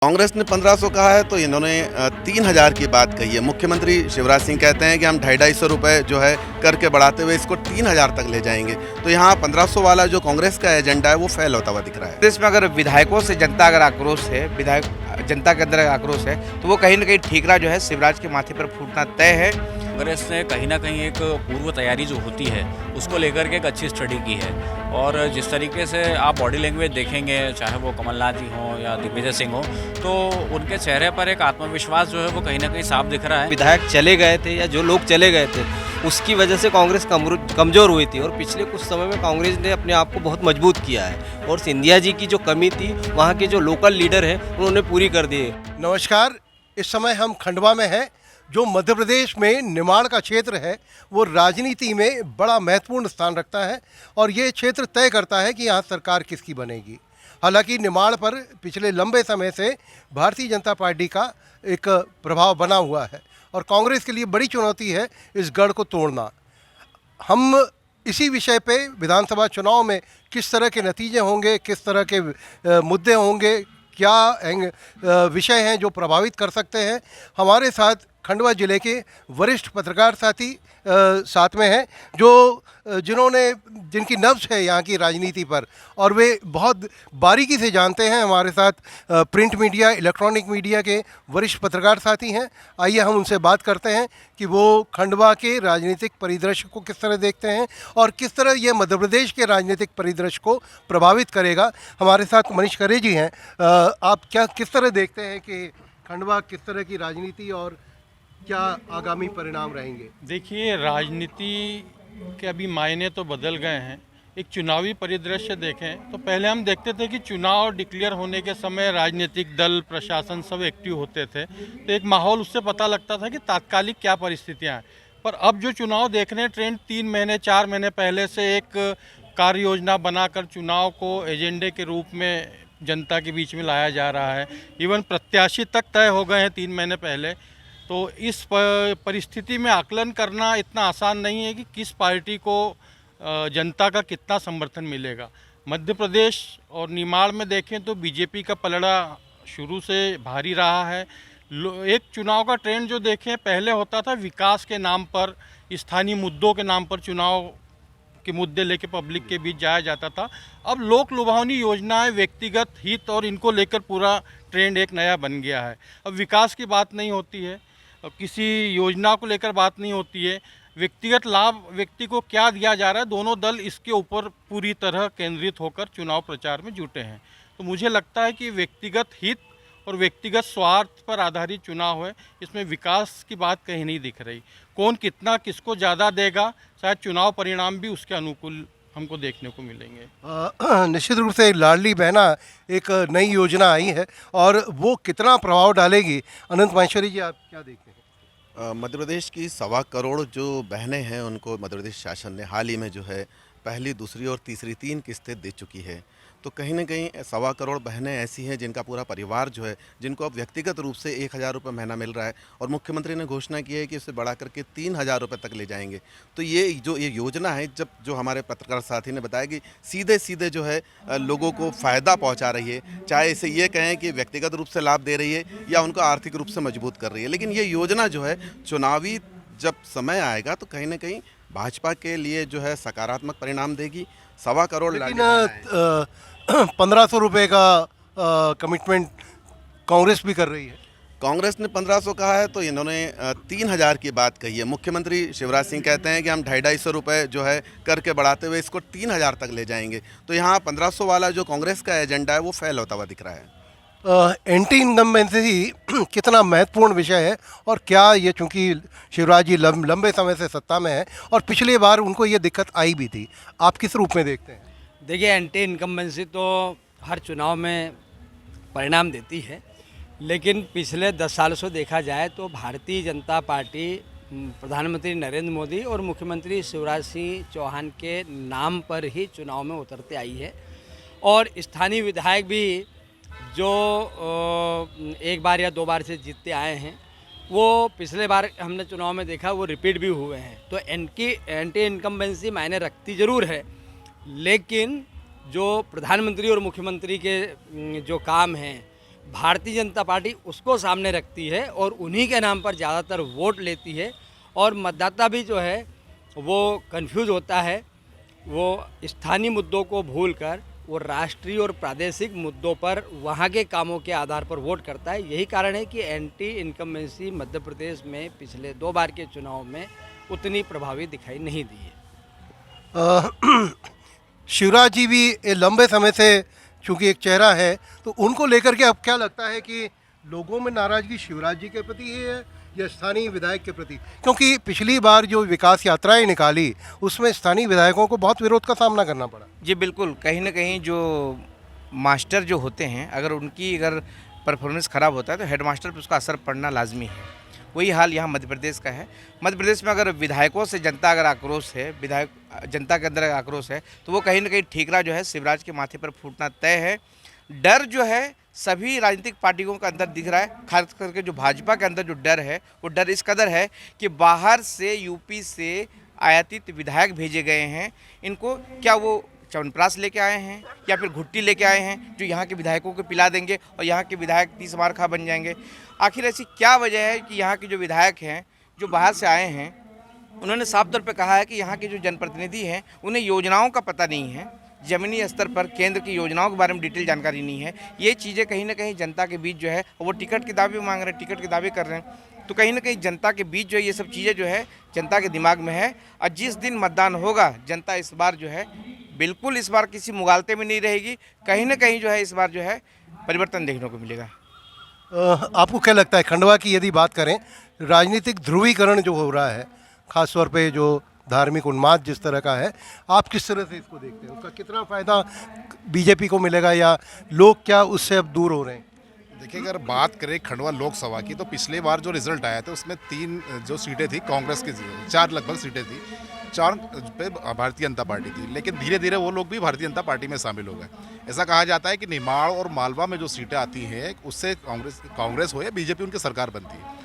कांग्रेस ने 1500 कहा है तो इन्होंने 3000 की बात कही है। मुख्यमंत्री शिवराज सिंह कहते हैं कि हम 250 रुपए जो है करके बढ़ाते हुए इसको 3000 तक ले जाएंगे। तो यहाँ 1500 वाला जो कांग्रेस का एजेंडा है वो फेल होता हुआ दिख रहा है। देश में अगर विधायकों से जनता अगर आक्रोश है, विधायक जनता के अंदर आक्रोश है, तो वो कहीं ना कहीं ठीकरा जो है शिवराज के माथे पर फूटना तय है। कांग्रेस ने कहीं ना कहीं एक पूर्व तैयारी जो होती है उसको लेकर के एक अच्छी स्टडी की है और जिस तरीके से आप बॉडी लैंग्वेज देखेंगे, चाहे वो कमलनाथ जी हों या दिग्विजय सिंह हो, तो उनके चेहरे पर एक आत्मविश्वास जो है वो कहीं ना कहीं साफ दिख रहा है। विधायक चले गए थे या जो लोग चले गए थे उसकी वजह से कांग्रेस कमज़ोर हुई थी और पिछले कुछ समय में कांग्रेस ने अपने आप को बहुत मजबूत किया है और सिंधिया जी की जो कमी थी वहाँ के जो लोकल लीडर हैं उन्होंने पूरी कर दी है। नमस्कार, इस समय हम खंडवा में हैं जो मध्य प्रदेश में निमाड़ का क्षेत्र है वो राजनीति में बड़ा महत्वपूर्ण स्थान रखता है और ये क्षेत्र तय करता है कि यहाँ सरकार किसकी बनेगी। हालांकि निमाड़ पर पिछले लंबे समय से भारतीय जनता पार्टी का एक प्रभाव बना हुआ है और कांग्रेस के लिए बड़ी चुनौती है इस गढ़ को तोड़ना। हम इसी विषय पे विधानसभा चुनाव में किस तरह के नतीजे होंगे, किस तरह के मुद्दे होंगे, क्या विषय हैं जो प्रभावित कर सकते हैं, हमारे साथ खंडवा जिले के वरिष्ठ पत्रकार साथी साथ में हैं जो जिनकी नब्ज़ है यहाँ की राजनीति पर और वे बहुत बारीकी से जानते हैं। हमारे साथ प्रिंट मीडिया, इलेक्ट्रॉनिक मीडिया के वरिष्ठ पत्रकार साथी हैं। आइए हम उनसे बात करते हैं कि वो खंडवा के राजनीतिक परिदृश्य को किस तरह देखते हैं और किस तरह ये मध्य प्रदेश के राजनीतिक परिदृश्य को प्रभावित करेगा। हमारे साथ मनीष खरे जी हैं। आप किस तरह देखते हैं कि खंडवा किस तरह की राजनीति और क्या आगामी परिणाम रहेंगे? देखिए, राजनीति के अभी मायने तो बदल गए हैं। एक चुनावी परिदृश्य देखें तो पहले हम देखते थे कि चुनाव डिक्लेयर होने के समय राजनीतिक दल, प्रशासन सब एक्टिव होते थे, तो एक माहौल उससे पता लगता था कि तात्कालिक क्या परिस्थितियां हैं। पर अब जो चुनाव देख रहे हैं, ट्रेंड 3 महीने 4 महीने पहले से एक कार्य योजना बनाकर चुनाव को एजेंडे के रूप में जनता के बीच में लाया जा रहा है। इवन प्रत्याशी तक तय हो गए हैं 3 महीने पहले। तो इस परिस्थिति में आकलन करना इतना आसान नहीं है कि किस पार्टी को जनता का कितना समर्थन मिलेगा। मध्य प्रदेश और निमाड़ में देखें तो बीजेपी का पलड़ा शुरू से भारी रहा है। एक चुनाव का ट्रेंड जो देखें, पहले होता था विकास के नाम पर, स्थानीय मुद्दों के नाम पर चुनाव के मुद्दे लेके पब्लिक के बीच जाया जाता था। अब लोक लुभावनी योजनाएं, व्यक्तिगत हित और इनको लेकर पूरा ट्रेंड एक नया बन गया है। अब विकास की बात नहीं होती है, अब किसी योजना को लेकर बात नहीं होती है, व्यक्तिगत लाभ व्यक्ति को क्या दिया जा रहा है, दोनों दल इसके ऊपर पूरी तरह केंद्रित होकर चुनाव प्रचार में जुटे हैं। तो मुझे लगता है कि व्यक्तिगत हित और व्यक्तिगत स्वार्थ पर आधारित चुनाव है, इसमें विकास की बात कहीं नहीं दिख रही। कौन कितना किसको ज़्यादा देगा, शायद चुनाव परिणाम भी उसके अनुकूल हमको देखने को मिलेंगे। निश्चित रूप से लाडली बहना एक नई योजना आई है और वो कितना प्रभाव डालेगी, अनंत माहेश्वरी जी आप क्या देखते हैं? मध्य प्रदेश की 1.25 करोड़ जो बहनें हैं उनको मध्य प्रदेश शासन ने हाल ही में जो है पहली, दूसरी और तीसरी 3 किस्तें दे चुकी है। तो कहीं ना कहीं 1.25 करोड़ बहनें ऐसी हैं जिनका पूरा परिवार जो है, जिनको अब व्यक्तिगत रूप से 1000 रुपये महीना मिल रहा है और मुख्यमंत्री ने घोषणा की है कि इसे बढ़ा करके 3000 रुपये तक ले जाएंगे। तो ये योजना है, जो हमारे पत्रकार साथी ने बताया कि सीधे सीधे जो है लोगों को फ़ायदा पहुँचा रही है, चाहे इसे ये कहें कि व्यक्तिगत रूप से लाभ दे रही है या उनको आर्थिक रूप से मजबूत कर रही है। लेकिन ये योजना जो है चुनावी जब समय आएगा तो कहीं ना कहीं भाजपा के लिए जो है सकारात्मक परिणाम देगी। 1.25 करोड़ लेकिन 1500 रुपये का कमिटमेंट कांग्रेस भी कर रही है। कांग्रेस ने 1500 कहा है तो इन्होंने 3000 की बात कही है। मुख्यमंत्री शिवराज सिंह कहते हैं कि हम 250 रुपये जो है करके बढ़ाते हुए इसको 3000 तक ले जाएंगे। तो यहाँ 1500 वाला जो कांग्रेस का एजेंडा है वो फेल होता हुआ दिख रहा है। एंटी इनकम्बेंसी कितना महत्वपूर्ण विषय है और क्या ये, चूँकि शिवराज जी लंबे समय से सत्ता में है और पिछली बार उनको ये दिक्कत आई भी थी, आप किस रूप में देखते हैं? देखिए, एंटी इनकम्बेंसी तो हर चुनाव में परिणाम देती है, लेकिन पिछले 10 साल से देखा जाए तो भारतीय जनता पार्टी प्रधानमंत्री नरेंद्र मोदी और मुख्यमंत्री शिवराज सिंह चौहान के नाम पर ही चुनाव में उतरते आई है और स्थानीय विधायक भी जो 1 बार या 2 बार से जीतते आए हैं वो पिछले बार हमने चुनाव में देखा वो रिपीट भी हुए हैं। तो एंटी इनकम्बेंसी मायने रखती ज़रूर है, लेकिन जो प्रधानमंत्री और मुख्यमंत्री के जो काम हैं भारतीय जनता पार्टी उसको सामने रखती है और उन्हीं के नाम पर ज़्यादातर वोट लेती है और मतदाता भी जो है वो कंफ्यूज होता है। वो स्थानीय मुद्दों को भूलकर वो राष्ट्रीय और प्रादेशिक मुद्दों पर वहाँ के कामों के आधार पर वोट करता है। यही कारण है कि एंटी इनकम्बेंसी मध्य प्रदेश में पिछले 2 बार के चुनाव में उतनी प्रभावी दिखाई नहीं दी है। शिवराज जी भी ये लंबे समय से चूंकि एक चेहरा है, तो उनको लेकर के अब क्या लगता है कि लोगों में नाराजगी शिवराज जी के प्रति है या स्थानीय विधायक के प्रति? क्योंकि पिछली बार जो विकास यात्राएं निकाली उसमें स्थानीय विधायकों को बहुत विरोध का सामना करना पड़ा। जी बिल्कुल, कहीं ना कहीं जो मास्टर जो होते हैं अगर उनकी परफॉर्मेंस ख़राब होता है तो हेडमास्टर पर उसका असर पड़ना लाजमी है। वही हाल यहाँ मध्य प्रदेश का है। मध्य प्रदेश में अगर विधायकों से जनता अगर आक्रोश है, विधायक जनता के अंदर आक्रोश है, तो वो कहीं ना कहीं ठीकरा जो है शिवराज के माथे पर फूटना तय है। डर जो है सभी राजनीतिक पार्टियों के अंदर दिख रहा है, खास करके जो भाजपा के अंदर जो डर है वो डर इस कदर है कि बाहर से यूपी से आयातित विधायक भेजे गए हैं। इनको क्या वो च्यवनप्राश लेके आए हैं या फिर घुट्टी लेके आए हैं जो यहाँ के विधायकों को पिला देंगे और यहाँ के विधायक 30 मार खा बन जाएंगे? आखिर ऐसी क्या वजह है कि यहाँ के जो विधायक हैं जो बाहर से आए हैं उन्होंने साफ तौर पे कहा है कि यहाँ के जो जनप्रतिनिधि हैं उन्हें योजनाओं का पता नहीं है, ज़मीनी स्तर पर केंद्र की योजनाओं के बारे में डिटेल जानकारी नहीं है। ये चीज़ें कहीं ना कहीं जनता के बीच जो है वो टिकट के दावे मांग रहे हैं, टिकट के दावे कर रहे हैं, तो कहीं ना कहीं जनता के बीच जो है ये सब चीज़ें जो है जनता के दिमाग में है। और जिस दिन मतदान होगा जनता इस बार जो है बिल्कुल इस बार किसी मुगालते में नहीं रहेगी। कहीं ना कहीं जो है इस बार जो है परिवर्तन देखने को मिलेगा। आपको क्या लगता है, खंडवा की यदि बात करें, राजनीतिक ध्रुवीकरण जो हो रहा है खासतौर पे जो धार्मिक उन्माद जिस तरह का है, आप किस तरह से इसको देखते हैं? उसका कितना फ़ायदा बीजेपी को मिलेगा या लोग क्या उससे अब दूर हो रहे हैं? देखिए, अगर बात करें खंडवा लोकसभा की तो पिछले बार जो रिजल्ट आया था उसमें 3 जो सीटें थी कांग्रेस की, 4 लगभग सीटें थी, 4 पे भारतीय जनता पार्टी थी। लेकिन धीरे धीरे वो लोग भी भारतीय जनता पार्टी में शामिल हो गए। ऐसा कहा जाता है कि निमाड़ और मालवा में जो सीटें आती हैं उससे कांग्रेस हो या बीजेपी उनकी सरकार बनती है,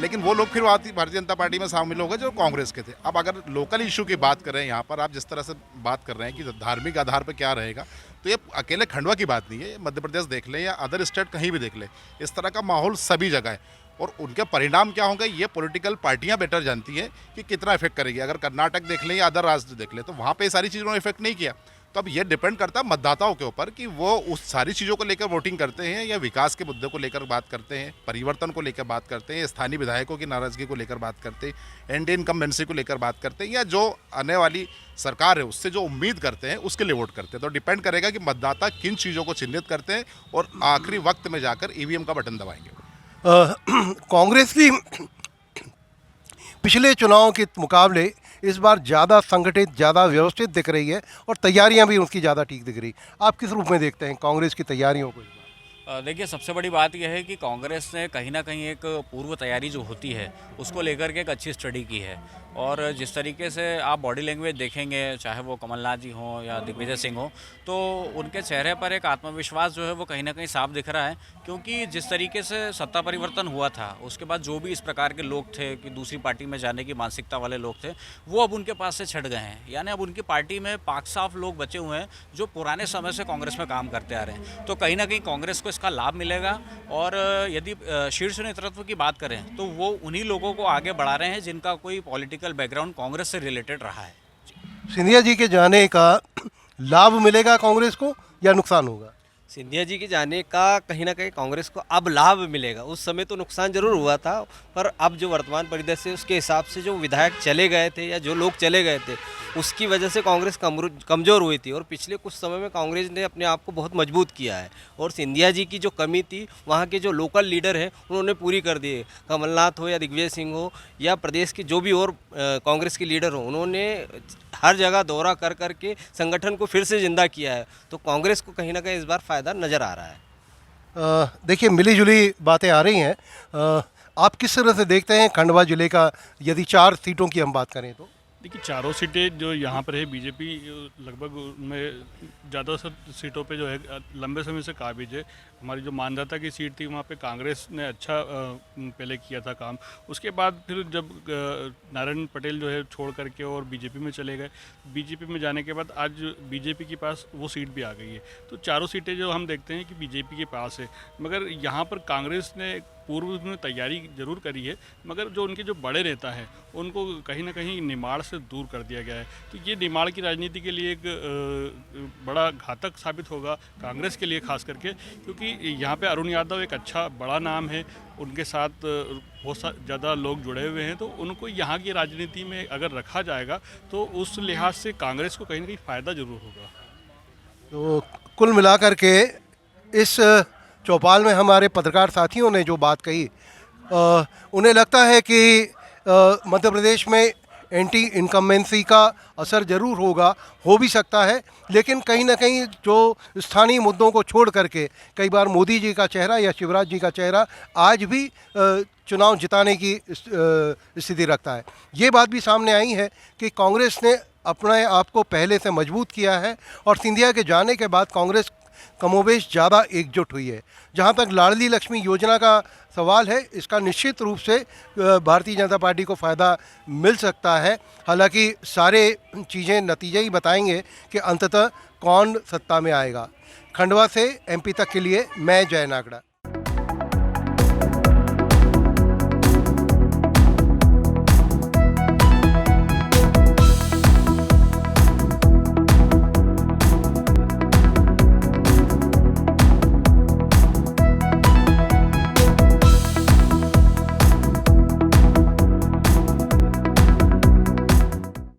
लेकिन वो लोग फिर भारतीय जनता पार्टी में शामिल हो गए जो कांग्रेस के थे। अब अगर लोकल इशू की बात करें यहाँ पर, आप जिस तरह से बात कर रहे हैं कि धार्मिक आधार पर क्या रहेगा, तो ये अकेले खंडवा की बात नहीं है। मध्य प्रदेश देख लें या अदर स्टेट कहीं भी देख लें, इस तरह का माहौल सभी जगह है। और उनके परिणाम क्या होंगे ये पॉलिटिकल पार्टियां बेटर जानती है कि कितना इफेक्ट करेगी। अगर कर्नाटक देख लें या अदर राज्य देख लें तो वहाँ पे सारी चीज़ों ने इफेक्ट नहीं किया। तो अब ये डिपेंड करता है मतदाताओं के ऊपर कि वो उस सारी चीज़ों को लेकर वोटिंग करते हैं या विकास के मुद्दे को लेकर बात करते हैं, परिवर्तन को लेकर बात करते हैं, स्थानीय विधायकों की नाराजगी को लेकर बात करते हैं, एंटी इनकम्बेंसी को लेकर बात करते हैं, या जो आने वाली सरकार है उससे जो उम्मीद करते हैं उसके लिए वोट करते हैं। तो डिपेंड करेगा कि मतदाता किन चीज़ों को चिन्हित करते हैं और आखिरी वक्त में जाकर ईवीएम का बटन दबाएंगे। कांग्रेस की पिछले चुनाव के मुकाबले इस बार ज़्यादा संगठित, ज़्यादा व्यवस्थित दिख रही है और तैयारियां भी उसकी ज़्यादा ठीक दिख रही। आप किस रूप में देखते हैं कांग्रेस की तैयारियों को? देखिए, सबसे बड़ी बात यह है कि कांग्रेस ने कहीं ना कहीं एक पूर्व तैयारी जो होती है उसको लेकर के एक अच्छी स्टडी की है। और जिस तरीके से आप बॉडी लैंग्वेज देखेंगे, चाहे वो कमलनाथ जी हों या दिग्विजय सिंह हो, तो उनके चेहरे पर एक आत्मविश्वास जो है वो कहीं ना कहीं साफ दिख रहा है। क्योंकि जिस तरीके से सत्ता परिवर्तन हुआ था उसके बाद जो भी इस प्रकार के लोग थे कि दूसरी पार्टी में जाने की मानसिकता वाले लोग थे, वो अब उनके पास से छट गए हैं। यानी अब उनकी पार्टी में पाक साफ लोग बचे हुए हैं जो पुराने समय से कांग्रेस में काम करते आ रहे हैं। तो कहीं ना कहीं कांग्रेस को इसका लाभ मिलेगा। और यदि शीर्ष नेतृत्व की बात करें तो वो उन्हीं लोगों को आगे बढ़ा रहे हैं जिनका कोई पॉलिटिकल बैकग्राउंड कांग्रेस से रिलेटेड रहा है। सिंधिया जी के जाने का लाभ मिलेगा कांग्रेस को या नुकसान होगा? सिंधिया जी के जाने का कहीं ना कहीं कांग्रेस को अब लाभ मिलेगा। उस समय तो नुकसान जरूर हुआ था, पर अब जो वर्तमान परिदृश्य है उसके हिसाब से जो विधायक चले गए थे या जो लोग चले गए थे उसकी वजह से कांग्रेस कमज़ोर हुई थी। और पिछले कुछ समय में कांग्रेस ने अपने आप को बहुत मजबूत किया है। और सिंधिया जी की जो कमी थी वहाँ के जो लोकल लीडर हैं उन्होंने पूरी कर दी है। कमलनाथ हो या दिग्विजय सिंह हो या प्रदेश के जो भी और कांग्रेस के लीडर हो, उन्होंने हर जगह दौरा कर करके संगठन को फिर से जिंदा किया है। तो कांग्रेस को कहीं ना कहीं इस बार फ़ायदा नज़र आ रहा है। देखिए, मिली जुली बातें आ रही हैं। आप किस तरह से देखते हैं खंडवा जिले का, यदि 4 सीटों की हम बात करें तो? देखिए चारों सीटें जो यहाँ पर है बीजेपी लगभग उनमें ज़्यादातर सीटों पे जो है लंबे समय से काबिज है। हमारी जो मानदाता की सीट थी वहाँ पे कांग्रेस ने अच्छा पहले किया था काम। उसके बाद फिर जब नारायण पटेल जो है छोड़ करके और बीजेपी में चले गए, बीजेपी में जाने के बाद आज बीजेपी के पास वो सीट भी आ गई है। तो चारों सीटें जो हम देखते हैं कि बीजेपी के पास है, मगर यहाँ पर कांग्रेस ने पूर्व में तैयारी जरूर करी है, मगर जो उनके जो बड़े नेता हैं उनको कहीं ना कहीं निमाड़ से दूर कर दिया गया है। तो ये निमाड़ की राजनीति के लिए एक बड़ा घातक साबित होगा कांग्रेस के लिए खास करके, क्योंकि यहाँ पे अरुण यादव एक अच्छा बड़ा नाम है, उनके साथ बहुत ज़्यादा लोग जुड़े हुए हैं। तो उनको यहाँ की राजनीति में अगर रखा जाएगा तो उस लिहाज से कांग्रेस को कहीं ना कहीं फ़ायदा जरूर होगा। तो कुल मिलाकर के इस चौपाल में हमारे पत्रकार साथियों ने जो बात कही, उन्हें लगता है कि मध्य प्रदेश में एंटी इनकम्बेंसी का असर ज़रूर होगा, हो भी सकता है, लेकिन कहीं ना कहीं जो स्थानीय मुद्दों को छोड़ करके कई बार मोदी जी का चेहरा या शिवराज जी का चेहरा आज भी चुनाव जिताने की स्थिति रखता है। ये बात भी सामने आई है कि कांग्रेस ने अपने आप को पहले से मजबूत किया है और सिंधिया के जाने के बाद कांग्रेस कमोबेश ज़्यादा एकजुट हुई है। जहाँ तक लाडली लक्ष्मी योजना का सवाल है, इसका निश्चित रूप से भारतीय जनता पार्टी को फ़ायदा मिल सकता है। हालांकि सारे चीज़ें नतीजे ही बताएंगे कि अंततः कौन सत्ता में आएगा। खंडवा से एमपी तक के लिए मैं जय नागड़ा।